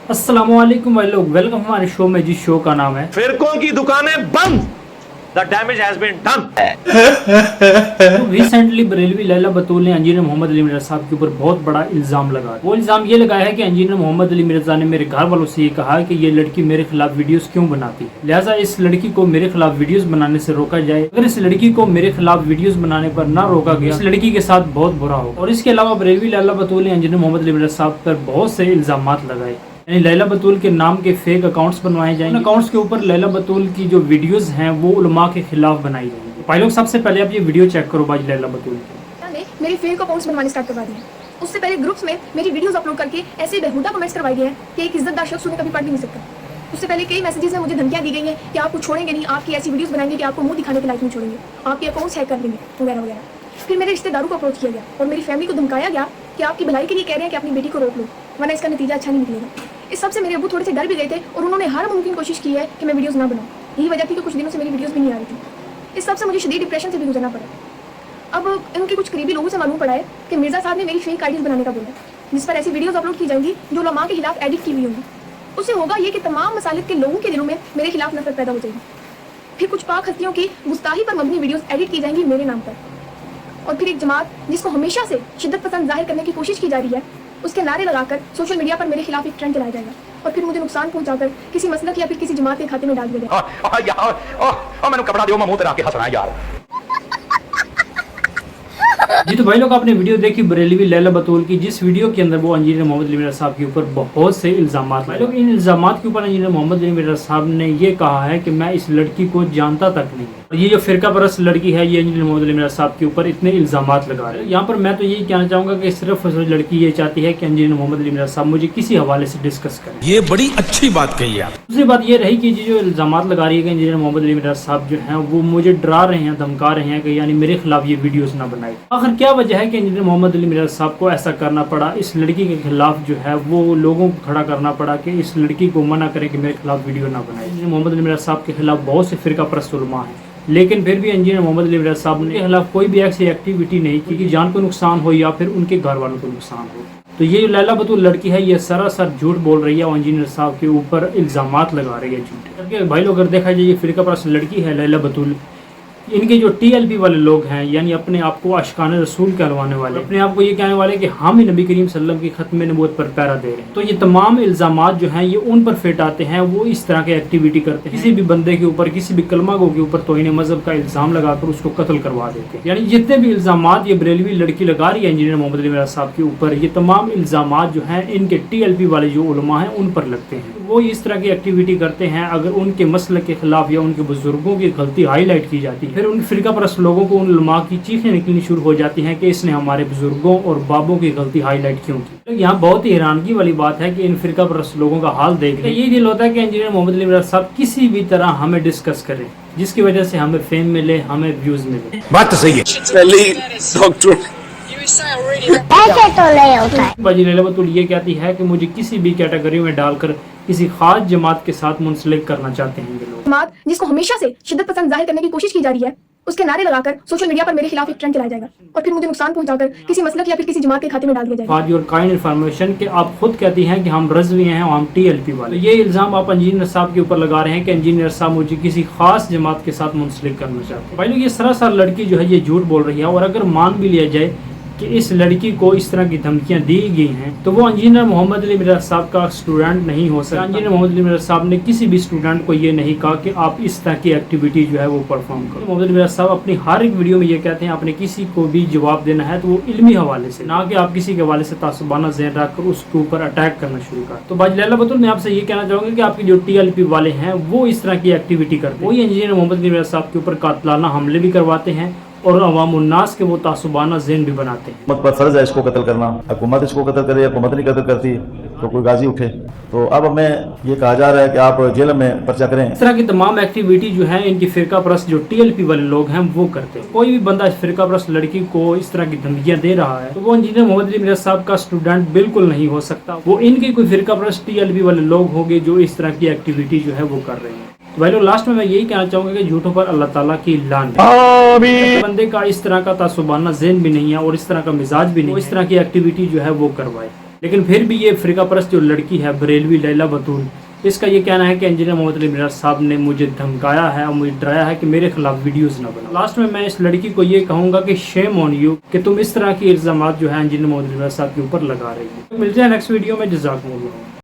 अस्सलामुअलैकुम भाई लोग, वेलकम हमारे शो में। जिस शो का नाम है फिरकों की दुकानें बंद, The damage has been done. तो रिसेंटली बरेलवी लैला बतूल ने इंजीनियर मोहम्मद अली मिर्जा साहब के ऊपर बहुत बड़ा इल्जाम लगाया। वो इल्जाम ये लगाया है कि इंजीनियर मोहम्मद अली मिर्जा ने मेरे घर वालों से ये कहा कि ये लड़की मेरे खिलाफ वीडियोस क्यों बनाती है, लिहाजा इस लड़की को मेरे खिलाफ वीडियोस बनाने से रोका जाए। अगर इस लड़की को मेरे खिलाफ वीडियोस बनाने पर ना रोका गया, इस लड़की के साथ बहुत बुरा होगा। और इसके अलावा बरेलवी लैला बतूल ने इंजीनियर मोहम्मद अली मिर्जा साहब पर बहुत से इल्जाम लगाए, यानी लैला बतूल के नाम के फेक अकाउंट्स बनवाए जाएंगे। अकाउंट्स के ऊपर लैला बतूल की जो वीडियोस हैं वो उलमा के खिलाफ बनाई जाएंगी। भाई लोग, सबसे पहले आप ये वीडियो चेक करो भाई लैला बतूल की। मेरे फेक अकाउंट्स बनवाने स्टार्ट करवा दिए। उससे पहले ग्रुप्स में मेरी वीडियोस अपलोड करके ऐसे बेहुदा कमेंट्स करवाए गए हैं कि एक इज्जतदार शख्स उन्हें कभी पढ़ भी नहीं सकता। उससे पहले कई मैसेजेस में मुझे धमकियां दी गई हैं कि आपको छोड़ेंगे नहीं, आपकी ऐसी वीडियोस बनाएंगे कि आपको मुंह दिखाने के लायक नहीं छोड़ेंगे, आपके अकाउंट्स हैक कर देंगे वगैरह वगैरह। फिर मेरे रिश्तेदारों को अप्रोच किया गया और मेरी फैमिली को धमकाया गया कि आपकी भलाई के लिए कह रहे हैं कि अपनी बेटी को रोक लो, वरना इसका नतीजा अच्छा नहीं निकलेगा। इस सब से मेरे अब्बू थोड़े से डर भी गए थे और उन्होंने हर मुमकिन कोशिश की है कि मैं वीडियोस ना बनाऊं। यही वजह थी कि कुछ दिनों से मेरी वीडियोस भी नहीं आ रही थी। इस सब से मुझे शदीद डिप्रेशन से भी गुजरना पड़ा। अब इनके कुछ करीबी लोगों से मालूम पड़ा है कि मिर्जा साहब ने मेरी फेक आईडीज बनाने का बोला, जिस पर ऐसी वीडियोस अपलोड की जाएंगी जो उलमा के खिलाफ एडिट की हुई होंगी। उससे होगा ये कि तमाम मसालिक के लोगों के दिलों में मेरे खिलाफ नफरत पैदा हो जाएगी। फिर कुछ पाक हस्तियों की गुस्ताही पर मबनी वीडियोस एडिट की जाएंगी मेरे नाम पर। और फिर एक जमात जिसको हमेशा से शिद्दत पसंद जाहिर करने की कोशिश की जा रही है, उसके नारे लगाकर सोशल मीडिया पर मेरे खिलाफ एक ट्रेंड चलाया जाएगा और फिर मुझे नुकसान पहुंचाकर किसी मसलक या फिर किसी जमात के खाते में डाल दिया जाएगा। मैंने कपड़ा दियो, मैं मुंह तेरा के हंस रहा है यार। जी तो भाई लोग, आपने वीडियो देखी बरेलवी लैला बतूल की, जिस वीडियो के अंदर वो इंजीनियर मोहम्मद अली मिर्जा साहब के ऊपर बहुत से इल्जाम। भाई लोग, इन इल्जाम के ऊपर इंजीनियर मोहम्मद अली मिर्जा साहब ने ये कहा है कि मैं इस लड़की को जानता तक नहीं। और ये जो फिरका परस्त लड़की है, ये इंजीनियर मोहम्मद अली मिर्जा साहब के ऊपर इतने इल्जाम लगा रहे हैं। यहाँ पर मैं तो यही कहना चाहूँगा कि सिर्फ लड़की ये चाहती है कि इंजीनियर मोहम्मद अली मिर्जा साहब मुझे किसी हवाले से डिस्कस करें। ये बड़ी अच्छी बात कही आप। दूसरी बात ये रही कि जो इल्जाम लगा रही है कि इंजीनियर मोहम्मद अली मिर्जा साहब जो हैं वो मुझे डरा रहे हैं, धमका रहे हैं कि यानी मेरे खिलाफ ये वीडियोस ना बनाए। आखिर क्या वजह है कि इंजीनियर मोहम्मद अली मिर्जा साहब को ऐसा करना पड़ा, इस लड़की के खिलाफ जो है वो लोगों को खड़ा करना पड़ा कि इस लड़की को मना करें कि मेरे खिलाफ वीडियो ना बनाए। इंजीनियर मोहम्मद अली मिर्जा साहब के खिलाफ बहुत से फिरका परस्त उलमा हैं, लेकिन फिर भी इंजीनियर मोहम्मद अली मिर्जा साहब ने खिलाफ कोई भी ऐसी एक्टिविटी नहीं की कि जान को नुकसान हो या फिर उनके घर वालों को नुकसान हो। तो ये जो लैला बतूल लड़की है, ये सरासर झूठ बोल रही है और इंजीनियर साहब के ऊपर इल्जामात लगा रही है झूठे। भाई लोग, अगर देखा जाए ये फिरका परस्त लड़की है लैला बतूल, इनके जो टीएलपी वाले लोग हैं, यानी अपने आप को आशिकाने रसूल कहलवाने वाले, अपने आप को ये कहने वाले कि हम ही नबी करीम सल्लल्लाहु अलैहि वसल्लम की खत्म नबूवत पर पैरा दे रहे हैं, तो ये तमाम इल्जामात जो हैं ये उन पर फिट आते हैं। वो इस तरह के एक्टिविटी करते हैं, किसी भी बंदे के ऊपर, किसी भी कलमा गो के ऊपर तौहीन मजहब का इल्जाम लगाकर उसको कत्ल करवा देते हैं। यानी जितने भी इल्जामात ये बरेलवी लड़की लगा रही है इंजीनियर मोहम्मद अली मिर्जा साहब के ऊपर, ये तमाम इल्जामात जो हैं इनके टीएलपी वाले जो उलमा हैं उन पर लगते हैं। वो इस तरह की एक्टिविटी करते हैं। अगर उनके मसलक के खिलाफ या उनके बुजुर्गों की गलती हाईलाइट की जाती है, फिर उन फिरका परस्त लोगों को, उन उलमा की चीखें निकलनी शुरू हो जाती हैं कि इसने हमारे बुजुर्गों और बाबों की गलती हाईलाइट क्यों की। तो यहाँ बहुत ही हैरानगी वाली बात है कि इन फिरका परस्त लोगों का हाल देख रहे हैं। यही दिल होता है कि इंजीनियर मोहम्मद अली मिर्जा साहब किसी भी तरह हमें डिस्कस करें, जिसकी वजह से हमें फेम मिले, हमें व्यूज मिले। बात तो सही है। ऐसे तो नहीं होता है। बाजी लैला बतूल ये कहती है कि मुझे किसी भी कैटेगरी में डालकर किसी खास जमात के साथ मुंसलिक करना चाहते हैं ये लोग। जमात जिसको हमेशा से शिद्दत पसंद जाहिर करने की कोशिश की जा रही है, उसके नारे लगाकर सोशल मीडिया पर मेरे खिलाफ एक ट्रेंड चलाया जाएगा और फिर मुझे नुकसान पहुंचाकर किसी मसलक या फिर किसी जमात के खाते में डाल दिया जाएगा। फॉर योर काइंड इन्फॉर्मेशन कि आप खुद कहती हैं कि हम रज़वी हैं और हम टीएलपी वाले। ये इल्ज़ाम आप इंजीनियर साहब के ऊपर लगा रहे हैं कि इंजीनियर साहब मुझे किसी खास जमात के साथ मुंसलिक करना चाहते हैं। भाई लोग, ये सरासर लड़की जो है ये झूठ बोल रही है। और अगर मान भी लिया जाए कि इस लड़की को इस तरह की धमकियां दी गई हैं, तो वो इंजीनियर मोहम्मद अली मिर्जा साहब का स्टूडेंट नहीं हो सकता। इंजीनियर मोहम्मद अली मिर्जा साहब ने किसी भी स्टूडेंट को ये नहीं कहा कि आप इस तरह की एक्टिविटी जो है वो परफॉर्म करो। मोहम्मद अली मिर्जा साहब अपनी हर एक वीडियो में ये कहते हैं आपने किसी को भी जवाब देना है तो वो इल्मी हवाले से, ना कि आप किसी के हवाले से तासुबाना ज़हन रख कर उसके ऊपर अटैक करना शुरू कर। तो बाजी लैला बतूल, मैं आपसे ये कहना चाहूँगा कि आपके जो टीएलपी वाले हैं वो इस तरह की एक्टिविटी करते हैं। वही इंजीनियर मोहम्मद अली मिर्जा साहब के ऊपर कातलाना हमले भी करवाते हैं और अवामुन्नास के वो तासुबाना ज़हन भी बनाते हैं। हुकूमत पर फर्ज है इसको कत्ल करना। हुकूमत इसको कत्ल करे, हुकूमत नहीं कत्ल करती तो कोई गाजी उठे। तो अब हमें ये कहा जा रहा है कि आप जेल में पर्चा करें। इस तरह की तमाम एक्टिविटी जो है इनकी फिरका परस्त जो टीएलपी वाले लोग हैं वो करते हैं। कोई भी बंदा फिरका परस्त लड़की को इस तरह की धमकियां दे रहा है तो वो इंजीनियर मोहम्मद अली मिर्जा साहब का स्टूडेंट बिल्कुल नहीं हो सकता। वो इनके कोई फिरका परस्त टीएलपी वाले लोग होंगे जो इस तरह की एक्टिविटी जो है वो कर रहे हैं। तो भाई लोग, लास्ट में मैं यही कहना चाहूँगा कि झूठों पर अल्लाह ताला की लान है। बंदे का इस तरह का तासुबाना ज़हन भी नहीं है और इस तरह का मिजाज भी नहीं, इस तरह की एक्टिविटी जो है वो करवाए। لیکن پھر بھی یہ فرقہ پرست جو لڑکی ہے بریلوی لیلا بطول، اس کا یہ کہنا ہے کہ انجینئر محمد علی میرار صاحب نے مجھے دھمکایا ہے اور مجھے ڈرایا ہے کہ میرے خلاف ویڈیوز نہ بناؤ۔ لاسٹ میں اس لڑکی کو یہ کہوں گا کہ شیم آن یو کہ تم اس طرح کی الزامات جو ہے انجینئر محمد علی میرار صاحب کے اوپر لگا رہی ہو۔ ملتے ہیں نیکسٹ ویڈیو میں، جزاکم اللہ۔